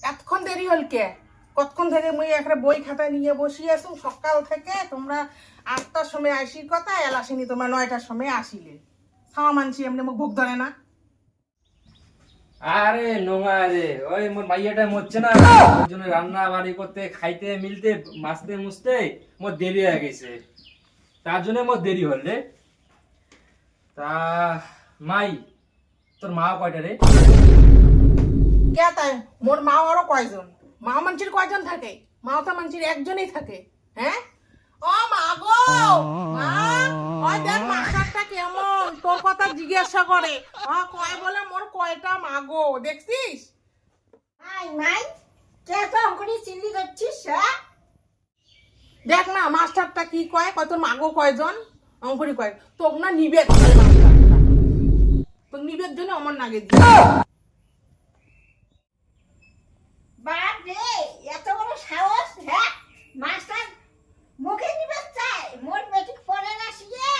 এতক্ষণ দেরি হল কে? কতক্ষণ থেকে মুই একটা বই খাতা নিয়ে বসি আছো সকাল থেকে। তোমরা 8টার সময় আসির কথা, এলাসিনি তোমরা 9টার সময় আসিলে। খাওয়া মানছি এমনি মুখ ভোগ ধরে না। আরে নোংা রে, ওই মোর মাইয়াটা মরছে না, ওই জন্য রান্না বাড়ি করতে খাইতে মিলতে মাছতে মুছতে মোর দেরি হয়ে গেছে, তার জন্য মোর দেরি হল রে। তা মাই, তোর মা কয়টা রে? কে তাই? মোর মা আরো কয়জন? মা মানছির কয়জন থাকে? মাও তো মানছির একজনই থাকে। হ্যাঁ, ও মা গো, মা, ওই দেখ মাস্টারটা কেমন তোর কথা জিজ্ঞাসা করে। কয় বলে মোর কয়টা মা গো, দেখছিস? মাই মাই কে তো অঙ্কনি চিল্লি করছিস? হ্যাঁ, দেখ না মাস্টারটা কি কয়, কয় তোর মাগো কয়জন? অঙ্কুরি কয় তোক না নিবেদ করে মাস্টারটা, তোর নিবেদ জন্য আমার নাগে দিয়ে। বাপ রে, এত বড় সাহস! হ্যাঁ, মাস্টার মুখে নিবে চাই, মোর মেট্রিক পড়ে না শিয়া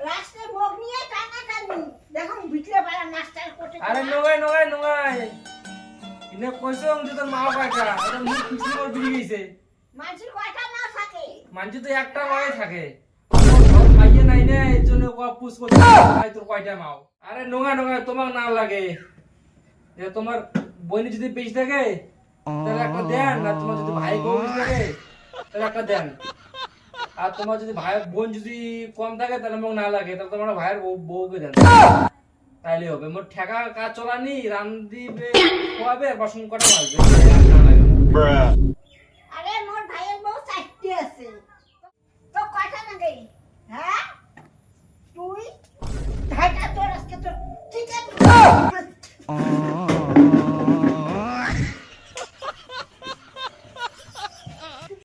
রাস্তায় মুখ নিয়ে টানাটানি। দেখুন ভিতরে পাড়া মাস্টার কোটে। আরে নোংাই নোংাই নোংাই, ইনে কইছো যে তোর মা কয়টা, এটা মুখ পিছনে মোর বিড়ি গেছে। মানুষের কয়টা না থাকে? মানছি তো একটা মাই থাকে, মাইয়া নাই না, এর জন্য পুষ করতে ভাই তোর কয়টা মাও। আরে নোংা নোংা, তোমার না লাগে, তোমার বইনি যদি বেশি থাকে তাহলে একটা দেন, আর তোমার যদি ভাই বউ বেশি থাকে তাহলে একটা দেন, আর তোমার যদি ভাই বোন যদি কম থাকে তাহলে মোক না লাগে, তাহলে তোমার ভাইয়ের বউকে দেন, তাইলে হবে। মোর ঠেকা কাজ চলানি, রান দিবে, খোয়াবে, আর বাসন কটা মাজবে, আর না লাগে মোর। আরে মোর ভাইয়ের বউ চারটে আছে, তো কয়টা নাকি? হ্যাঁ, তুই ঢাকা তোর আজকে তোর ঠিক আছে।